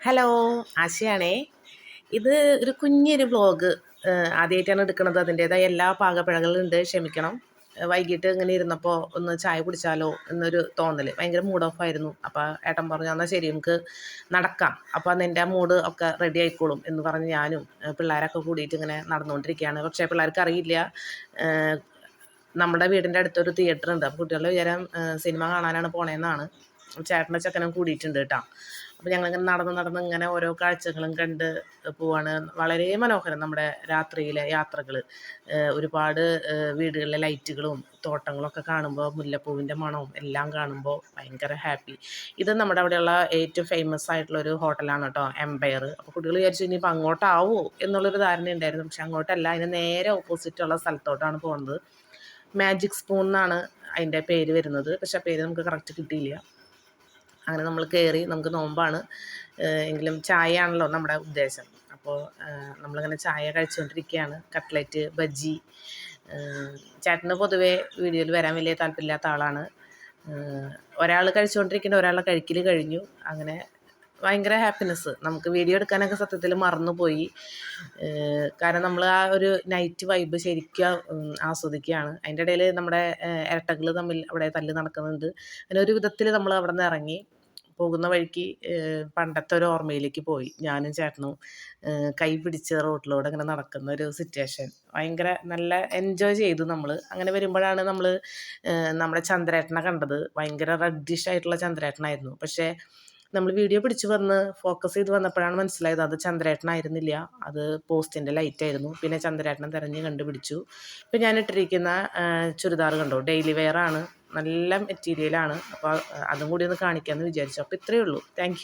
Hello, ആശയാണേ. ഇത് ഒരു കുഞ്ഞൊരു വ്ലോഗ് ആദ്യമായിട്ടാണ് എടുക്കുന്നത്. അതിൻ്റേതായ എല്ലാ പാകപ്പിഴകളുണ്ട്, ക്ഷമിക്കണം. വൈകിട്ട് ഇങ്ങനെ ഇരുന്നപ്പോൾ ഒന്ന് ചായ കുടിച്ചാലോ എന്നൊരു തോന്നൽ, ഭയങ്കര മൂഡ് ഓഫ് ആയിരുന്നു. അപ്പോൾ ഏട്ടൻ പറഞ്ഞു, എന്നാൽ ശരി നമുക്ക് നടക്കാം, അപ്പോൾ നിൻ്റെ മൂഡ് ഒക്കെ റെഡി ആയിക്കോളും എന്ന് പറഞ്ഞ് ഞാനും പിള്ളേരൊക്കെ കൂടിയിട്ട് ഇങ്ങനെ നടന്നുകൊണ്ടിരിക്കുകയാണ്. പക്ഷേ പിള്ളേർക്ക് അറിയില്ല നമ്മുടെ വീടിൻ്റെ അടുത്തൊരു തിയേറ്റർ ഉണ്ട്. അപ്പോൾ കുട്ടികളുടെ വിചാരം സിനിമ കാണാനാണ് പോണേന്നാണ്. ചേട്ടൻ്റെ ചെക്കനും കൂടിയിട്ടുണ്ട് കേട്ടോ. അപ്പോൾ ഞങ്ങളിങ്ങനെ നടന്ന് ഇങ്ങനെ ഓരോ കാഴ്ചകളും കണ്ട് പോവാണ്. വളരെ മനോഹരം നമ്മുടെ രാത്രിയിലെ യാത്രകൾ. ഒരുപാട് വീടുകളിലെ ലൈറ്റുകളും തോട്ടങ്ങളൊക്കെ കാണുമ്പോൾ, മുല്ലപ്പൂവിൻ്റെ മണവും എല്ലാം കാണുമ്പോൾ ഭയങ്കര ഹാപ്പി. ഇത് നമ്മുടെ അവിടെയുള്ള ഏറ്റവും ഫേമസ് ആയിട്ടുള്ളൊരു ഹോട്ടലാണ് കേട്ടോ, എംപയർ. അപ്പോൾ കുട്ടികൾ വിചാരിച്ചു ഇനിയിപ്പോൾ അങ്ങോട്ടാവോ എന്നുള്ളൊരു ധാരണ ഉണ്ടായിരുന്നു. പക്ഷെ അങ്ങോട്ടല്ല, അതിന് നേരെ ഓപ്പോസിറ്റുള്ള സ്ഥലത്തോട്ടാണ് പോകുന്നത്. മാജിക് സ്പൂൺ എന്നാണ് അതിൻ്റെ പേര് വരുന്നത്. പക്ഷെ ആ പേര് നമുക്ക് കറക്റ്റ് കിട്ടിയില്ല. അങ്ങനെ നമ്മൾ കയറി, നമുക്ക് നോമ്പാണ് എങ്കിലും ചായ ആണല്ലോ നമ്മുടെ ഉദ്ദേശം. അപ്പോൾ നമ്മളിങ്ങനെ ചായ കഴിച്ചുകൊണ്ടിരിക്കുകയാണ്. കട്ട്ലറ്റ്, ബജ്ജി. ചേട്ടന് പൊതുവേ വീഡിയോയിൽ വരാൻ വലിയ താല്പര്യമില്ലാത്ത ആളാണ്. ഒരാൾ കഴിച്ചുകൊണ്ടിരിക്കുന്ന ഒരാളുടെ കഴിക്കൽ കഴിഞ്ഞു. അങ്ങനെ ഭയങ്കര ഹാപ്പിനെസ്. നമുക്ക് വീഡിയോ എടുക്കാനൊക്കെ സത്യത്തിൽ മറന്നുപോയി. കാരണം നമ്മൾ ആ ഒരു നൈറ്റ് വൈബ് ശരിക്കും ആസ്വദിക്കുകയാണ്. അതിൻ്റെ ഇടയിൽ നമ്മുടെ ഇരട്ടകൾ തമ്മിൽ അവിടെ തല്ല് നടക്കുന്നുണ്ട്. അങ്ങനെ ഒരു വിധത്തിൽ നമ്മൾ അവിടെ നിന്ന് ഇറങ്ങി പോകുന്ന വഴിക്ക് പണ്ടത്തെ ഒരു ഓർമ്മയിലേക്ക് പോയി. ഞാനും ചേട്ടനും കൈ പിടിച്ച് റോട്ടിലൂടെ ഇങ്ങനെ നടക്കുന്ന ഒരു സിറ്റുവേഷൻ ഭയങ്കര നല്ല എൻജോയ് ചെയ്തു നമ്മൾ. അങ്ങനെ വരുമ്പോഴാണ് നമ്മൾ നമ്മുടെ ചന്ദ്രേട്ടനെ കണ്ടത്. ഭയങ്കര റെഡിഷ് ആയിട്ടുള്ള ചന്ദ്രേട്ടനായിരുന്നു. പക്ഷേ നമ്മൾ വീഡിയോ പിടിച്ച് വന്ന് ഫോക്കസ് ചെയ്ത് വന്നപ്പോഴാണ് മനസ്സിലായത് അത് ചന്ദ്രേട്ടനായിരുന്നില്ല, അത് പോസ്റ്റിൻ്റെ ലൈറ്റായിരുന്നു. പിന്നെ ചന്ദ്രേട്ടനെ തിരഞ്ഞ് കണ്ടുപിടിച്ചു. ഇപ്പം ഞാൻ ഇട്ടിരിക്കുന്ന ചുരിദാർ കണ്ടോ, ഡെയിലി വെയർ ആണ്, നല്ല മെറ്റീരിയലാണ്. അപ്പോൾ അതും കൂടി ഒന്ന് കാണിക്കാമെന്ന് വിചാരിച്ചു. അപ്പോൾ ഇത്രയേ ഉള്ളൂ. താങ്ക്